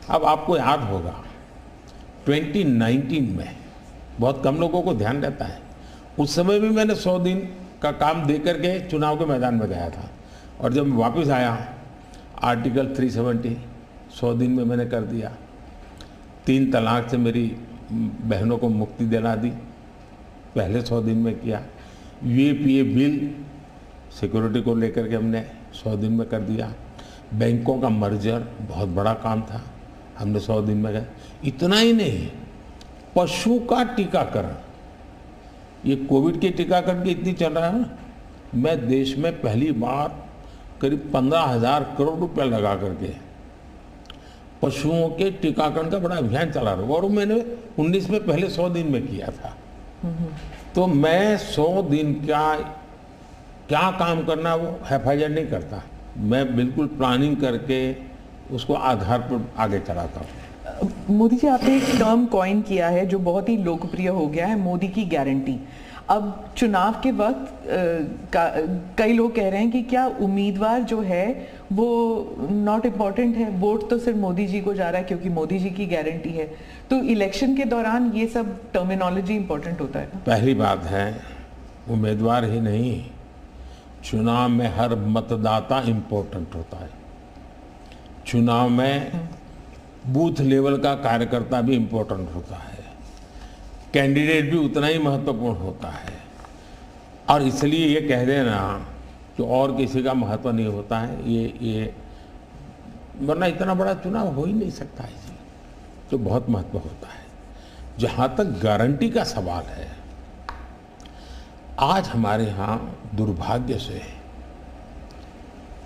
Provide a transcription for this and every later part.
अब आपको याद होगा 2019 में बहुत कम लोगों को ध्यान रहता है, उस समय भी मैंने 100 दिन का काम दे करके चुनाव के मैदान में गया था। और जब मैं वापस आया, आर्टिकल 370 100 दिन में मैंने कर दिया। 3 तलाक से मेरी बहनों को मुक्ति दिला दी, पहले 100 दिन में किया। यूएपीए बिल सिक्योरिटी को लेकर के हमने 100 दिन में कर दिया। बैंकों का मर्जर बहुत बड़ा काम था, हमने 100 दिन में किया। इतना ही नहीं, पशु का टीकाकरण, ये कोविड के टीकाकरण की इतनी चल रहा है ना, मैं देश में पहली बार करीब 15,000 करोड़ रुपया लगा करके पशुओं के टीकाकरण का बड़ा अभियान चला रहा हूँ, और मैंने 19 में पहले 100 दिन में किया था। तो मैं 100 दिन क्या काम करना वो हैफाजत नहीं करता, मैं बिल्कुल प्लानिंग करके उसको आधार पर आगे चलाता हूँ। मोदी जी, आपने एक टर्म कॉइन किया है जो बहुत ही लोकप्रिय हो गया है, मोदी की गारंटी। अब चुनाव के वक्त कई लोग कह रहे हैं कि क्या उम्मीदवार जो है वो नॉट इम्पॉर्टेंट है, वोट तो सिर्फ मोदी जी को जा रहा है क्योंकि मोदी जी की गारंटी है। तो इलेक्शन के दौरान ये सब टर्मिनोलॉजी इम्पोर्टेंट होता है ना? पहली बात है, उम्मीदवार ही नहीं, चुनाव में हर मतदाता इम्पोर्टेंट होता है। चुनाव में बूथ लेवल का कार्यकर्ता भी इम्पोर्टेंट होता है, कैंडिडेट भी उतना ही महत्वपूर्ण होता है। और इसलिए ये कह देना कि और किसी का महत्व नहीं होता है, ये वरना इतना बड़ा चुनाव हो ही नहीं सकता है जी, तो बहुत महत्व होता है। जहाँ तक गारंटी का सवाल है, आज हमारे यहाँ दुर्भाग्य से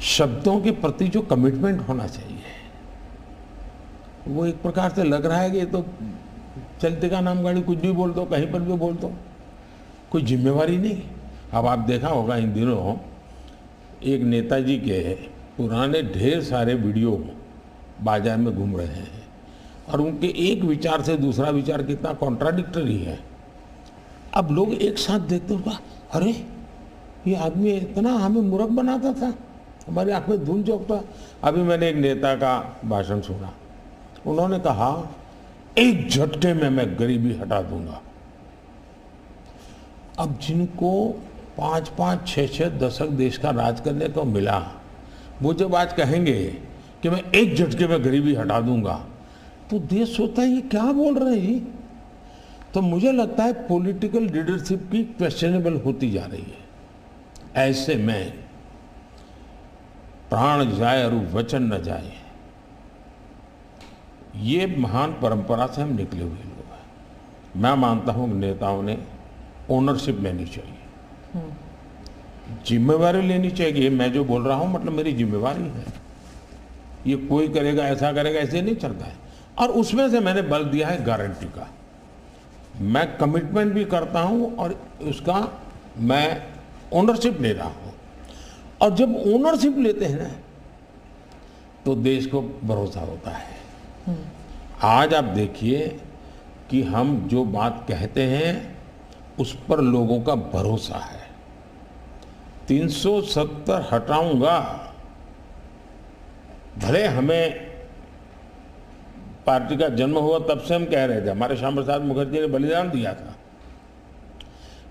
शब्दों के प्रति जो कमिटमेंट होना चाहिए, वो एक प्रकार से लग रहा है कि ये तो चलते का नाम गाड़ी, कुछ भी बोल दो, कहीं पर भी बोल दो, कोई जिम्मेवारी नहीं। अब आप देखा होगा इन दिनों एक नेताजी के पुराने ढेर सारे वीडियो बाजार में घूम रहे हैं, और उनके एक विचार से दूसरा विचार कितना कॉन्ट्राडिक्टरी है। अब लोग एक साथ देखते होगा, अरे ये आदमी इतना हमें मूर्ख बनाता था, हमारी आंख में धूल झोंकता। अभी मैंने एक नेता का भाषण सुना, उन्होंने कहा एक झटके में मैं गरीबी हटा दूंगा। अब जिनको 5-5, 6-6 दशक देश का राज करने को मिला, वो जब आज कहेंगे कि मैं एक झटके में गरीबी हटा दूंगा, तो देश सोचता है ये क्या बोल रहे हैं जी। तो मुझे लगता है पॉलिटिकल लीडरशिप की क्वेश्चनेबल होती जा रही है। ऐसे में प्राण जाए और वचन न जाए, ये महान परंपरा से हम निकले हुए लोग हैं। मैं मानता हूं कि नेताओं ने ओनरशिप लेनी चाहिए, जिम्मेवारी लेनी चाहिए। मैं जो बोल रहा हूं मतलब मेरी जिम्मेवारी है, ये कोई करेगा ऐसा करेगा ऐसे नहीं चलता है। और उसमें से मैंने बल दिया है गारंटी का, मैं कमिटमेंट भी करता हूं और उसका मैं ओनरशिप ले रहा हूं। और जब ओनरशिप लेते हैं ना, तो देश को भरोसा होता है। आज आप देखिए कि हम जो बात कहते हैं उस पर लोगों का भरोसा है। 370 हटाऊंगा, भले हमें पार्टी का जन्म हुआ तब से हम कह रहे थे, हमारे श्यामा प्रसाद मुखर्जी ने बलिदान दिया था,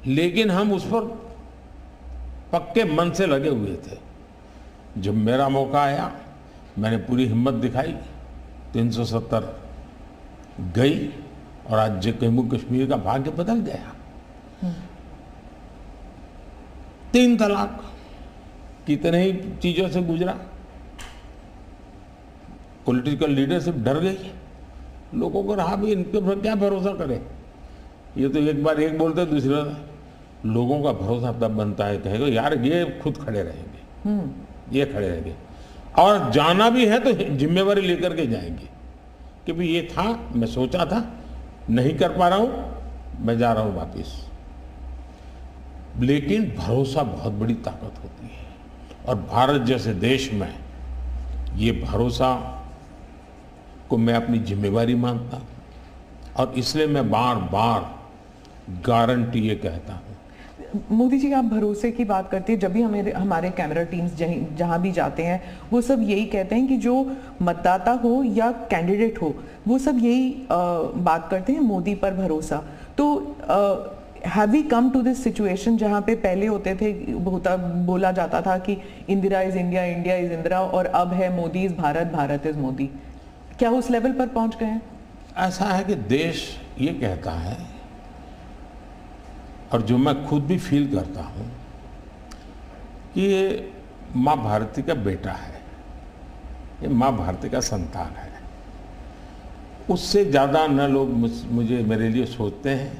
लेकिन हम उस पर पक्के मन से लगे हुए थे। जब मेरा मौका आया, मैंने पूरी हिम्मत दिखाई, 370 गई, और आज जम्मू कश्मीर का भाग्य बदल गया। 3 तलाक कितने ही चीजों से गुजरा, पॉलिटिकल लीडरशिप डर गई, लोगों को रहा भी इनके पर क्या भरोसा करे। ये तो एक बार एक बोलते दूसरा, लोगों का भरोसा तब बनता है, कहेगा यार ये खुद खड़े रहेंगे, ये खड़े रहेंगे, और जाना भी है तो जिम्मेवारी लेकर के जाएंगे कि भाई ये था, मैं सोचा था, नहीं कर पा रहा हूं, मैं जा रहा हूं वापिस। लेकिन भरोसा बहुत बड़ी ताकत होती है, और भारत जैसे देश में ये भरोसा को मैं अपनी जिम्मेवारी मानता हूं, और इसलिए मैं बार बार गारंटी ये कहता हूं। मोदी जी, आप भरोसे की बात करते हैं, जब भी हमारे कैमरा टीम्स जहां भी जाते हैं वो सब यही कहते हैं कि जो मतदाता हो या कैंडिडेट हो वो सब यही बात करते हैं, मोदी पर भरोसा। तो have we come to this situation जहां पे पहले होते थे, बोला जाता था कि Indira is India, India is Indira, और अब है मोदी इज भारत, भारत इज मोदी। क्या उस लेवल पर पहुंच गए हैं? ऐसा है कि देश ये कहता है, और जो मैं खुद भी फील करता हूँ, कि ये माँ भारती का बेटा है, ये माँ भारती का संतान है। उससे ज़्यादा न लोग मुझे मेरे लिए सोचते हैं,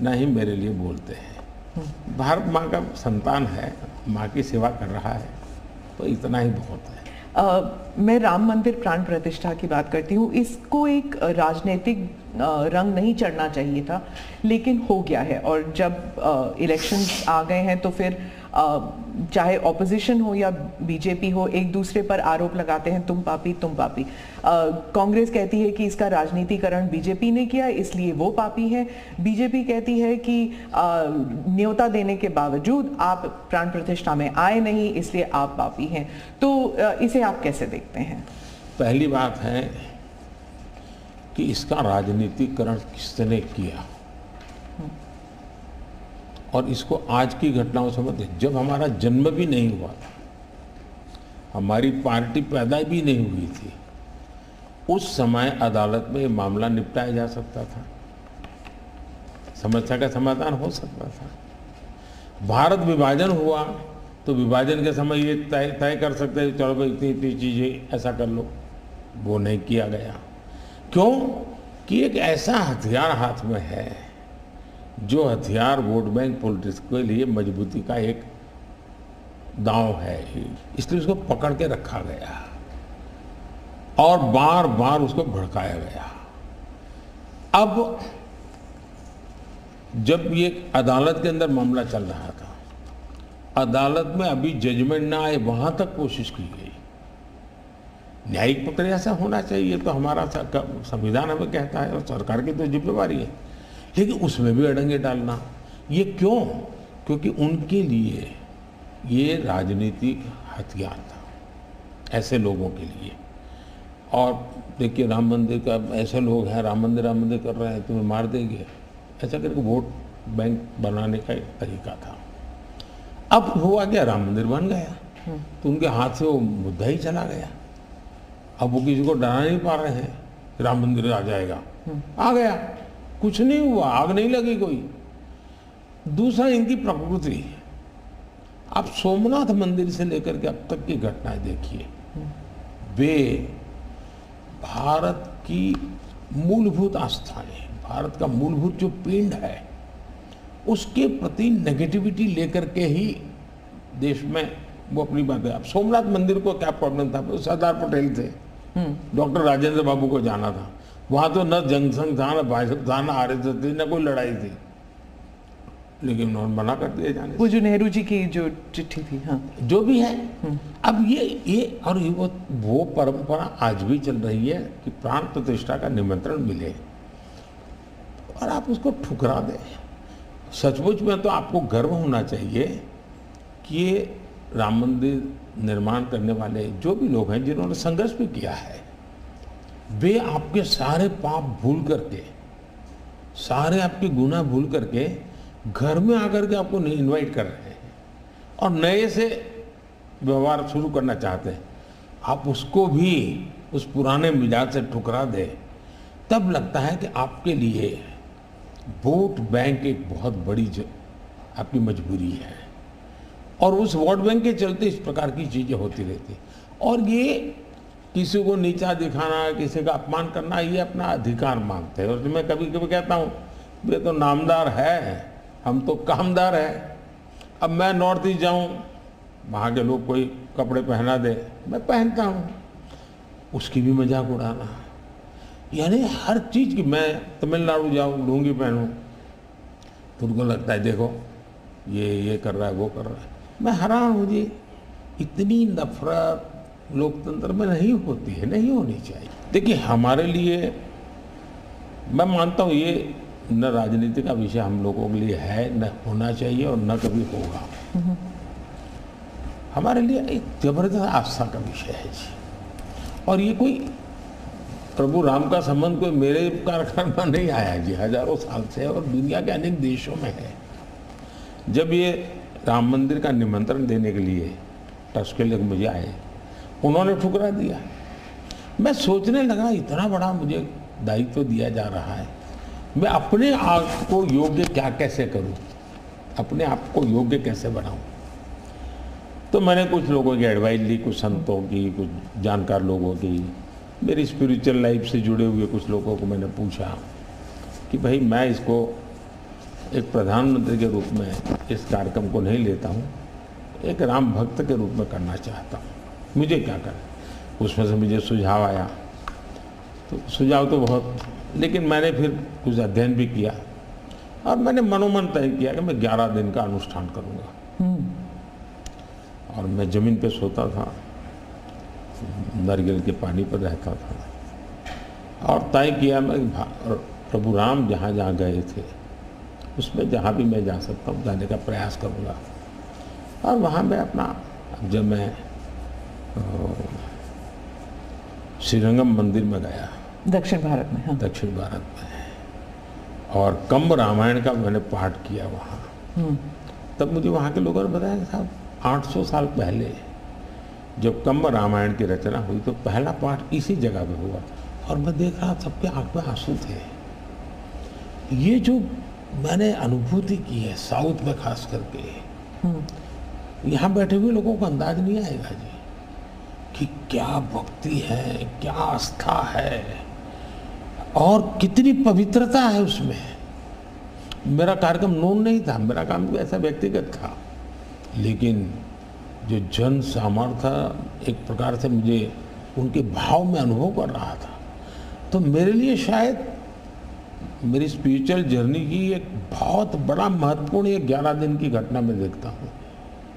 न ही मेरे लिए बोलते हैं। भारत माँ का संतान है, माँ की सेवा कर रहा है, तो इतना ही बहुत है। मैं राम मंदिर प्राण प्रतिष्ठा की बात करती हूँ। इसको एक राजनीतिक रंग नहीं चढ़ना चाहिए था, लेकिन हो गया है, और जब इलेक्शंस आ गए हैं तो फिर चाहे ऑपोजिशन हो या बीजेपी हो, एक दूसरे पर आरोप लगाते हैं, तुम पापी तुम पापी। कांग्रेस कहती है कि इसका राजनीतिकरण बीजेपी ने किया इसलिए वो पापी है। बीजेपी कहती है कि न्योता देने के बावजूद आप प्राण प्रतिष्ठा में आए नहीं इसलिए आप पापी हैं। तो इसे आप कैसे देखते हैं? पहली बात है कि इसका राजनीतिकरण किसने किया, और इसको आज की घटनाओं से मत, जब हमारा जन्म भी नहीं हुआ था, हमारी पार्टी पैदा भी नहीं हुई थी, उस समय अदालत में ये मामला निपटाया जा सकता था, समस्या का समाधान हो सकता था। भारत विभाजन हुआ तो विभाजन के समय ये तय कर सकते हैं, चलो भाई इतनी इतनी चीज़ें ऐसा कर लो, वो नहीं किया गया। क्यों? कि एक ऐसा हथियार हाथ में है, जो हथियार वोट बैंक पॉलिटिक्स के लिए मजबूती का एक दांव है, इसलिए उसको पकड़ के रखा गया और बार बार उसको भड़काया गया। अब जब ये अदालत के अंदर मामला चल रहा था, अदालत में अभी जजमेंट ना आए वहां तक कोशिश की गई। न्यायिक प्रक्रिया से होना चाहिए, तो हमारा संविधान हमें कहता है, और सरकार की तो जिम्मेवारी है, लेकिन उसमें भी अड़ंगे डालना, ये क्यों? क्योंकि उनके लिए ये राजनीतिक हथियार था, ऐसे लोगों के लिए। और देखिए, राम मंदिर का, ऐसे लोग हैं राम मंदिर कर रहे हैं, तुम्हें मार देंगे, ऐसा करके वोट बैंक बनाने का एक तरीका था। अब हुआ क्या, राम मंदिर बन गया, तो उनके हाथ से वो मुद्दा ही चला गया। अब वो किसी को डरा नहीं पा रहे हैं, राम मंदिर आ जाएगा, आ गया, कुछ नहीं हुआ, आग नहीं लगी कोई। दूसरा, इनकी प्रकृति, आप सोमनाथ मंदिर से लेकर के अब तक की घटनाएं देखिए, वे भारत की मूलभूत आस्थाएं, भारत का मूलभूत जो पिंड है, उसके प्रति नेगेटिविटी लेकर के ही देश में वो अपनी बातें। अब सोमनाथ मंदिर को क्या प्रॉब्लम था? सरदार पटेल थे, डॉक्टर राजेंद्र बाबू को जाना था, वहां तो न जनसंघ था, न भाजपा था, न आरएसएस थी, न कोई लड़ाई थी, लेकिन उन्होंने मना कर दिया जाने। वो जो नेहरू जी की जो चिट्ठी थी, हाँ, जो भी है। अब ये और वो परंपरा आज भी चल रही है कि प्राण प्रतिष्ठा का निमंत्रण मिले और आप उसको ठुकरा दें। सचमुच में तो आपको गर्व होना चाहिए कि ये राम मंदिर निर्माण करने वाले जो भी लोग हैं, जिन्होंने संघर्ष भी किया है, वे आपके सारे पाप भूल करके, सारे आपके गुनाह भूल करके घर में आकर के आपको इनवाइट कर रहे हैं और नए से व्यवहार शुरू करना चाहते हैं। आप उसको भी उस पुराने मिजाज से ठुकरा दें, तब लगता है कि आपके लिए वोट बैंक एक बहुत बड़ी आपकी मजबूरी है, और उस वोट बैंक के चलते इस प्रकार की चीज़ें होती रहती। और ये किसी को नीचा दिखाना, किसी का अपमान करना, ये अपना अधिकार मानते हैं। और मैं कभी कभी कहता हूँ, वे तो नामदार है, हम तो कामदार है। अब मैं नॉर्थ ईस्ट जाऊँ, वहाँ के लोग कोई कपड़े पहना दे, मैं पहनता हूँ, उसकी भी मजाक उड़ाना, यानी हर चीज़ की। मैं तमिलनाडु जाऊँ, लुंगी पहनूँ, तो उनको लगता है देखो ये कर रहा है, वो कर रहा है। मैं हैरान हूँ जी, इतनी नफरत लोकतंत्र में नहीं होती है, नहीं होनी चाहिए। देखिए, हमारे लिए मैं मानता हूँ ये न राजनीति का विषय हम लोगों के लिए है, न होना चाहिए और न कभी होगा। हमारे लिए एक जबरदस्त आस्था का विषय है जी। और ये कोई प्रभु राम का संबंध कोई मेरे कारखाना में नहीं आया जी, हजारों साल से और दुनिया के अनेक देशों में है। जब ये राम मंदिर का निमंत्रण देने के लिए ट्रस्ट के लोग मुझे आए, उन्होंने ठुकरा दिया। मैं सोचने लगा इतना बड़ा मुझे दायित्व दिया जा रहा है, मैं अपने आप को योग्य क्या कैसे करूं, अपने आप को योग्य कैसे बनाऊं। तो मैंने कुछ लोगों की एडवाइस ली, कुछ संतों की, कुछ जानकार लोगों की, मेरी स्पिरिचुअल लाइफ से जुड़े हुए कुछ लोगों को मैंने पूछा कि भाई मैं इसको एक प्रधानमंत्री के रूप में इस कार्यक्रम को नहीं लेता हूँ, एक राम भक्त के रूप में करना चाहता हूँ, मुझे क्या करना। उसमें से मुझे सुझाव आया, तो सुझाव तो बहुत, लेकिन मैंने फिर कुछ अध्ययन भी किया और मैंने मनोमन तय किया कि मैं 11 दिन का अनुष्ठान करूँगा। और मैं ज़मीन पे सोता था, नारियल के पानी पर रहता था और तय किया मैं प्रभु राम जहाँ जहाँ गए थे उसमें जहाँ भी मैं जा सकता हूँ जाने का प्रयास करूँगा। और वहाँ मैं अपना, जब मैं श्रीरंगम मंदिर में गया, दक्षिण भारत में, हाँ। दक्षिण भारत में, और कम्ब रामायण का मैंने पाठ किया वहाँ, तब मुझे वहाँ के लोगों ने बताया कि साहब 800 साल पहले जब कम्ब रामायण की रचना हुई तो पहला पाठ इसी जगह पे हुआ। और मैं देख रहा सबके आंख में आंसू थे। ये जो मैंने अनुभूति की है साउथ में खास करके, यहाँ बैठे हुए लोगों को अंदाज नहीं आएगा जी कि क्या भक्ति है, क्या आस्था है और कितनी पवित्रता है उसमें। मेरा कार्यक्रम नोन नहीं था, मेरा काम भी ऐसा व्यक्तिगत था, लेकिन जो जन सामर्थ्य एक प्रकार से मुझे उनके भाव में अनुभव कर रहा था, तो मेरे लिए शायद मेरी स्पिरिचुअल जर्नी की एक बहुत बड़ा महत्वपूर्ण 11 दिन की घटना मैं देखता हूँ।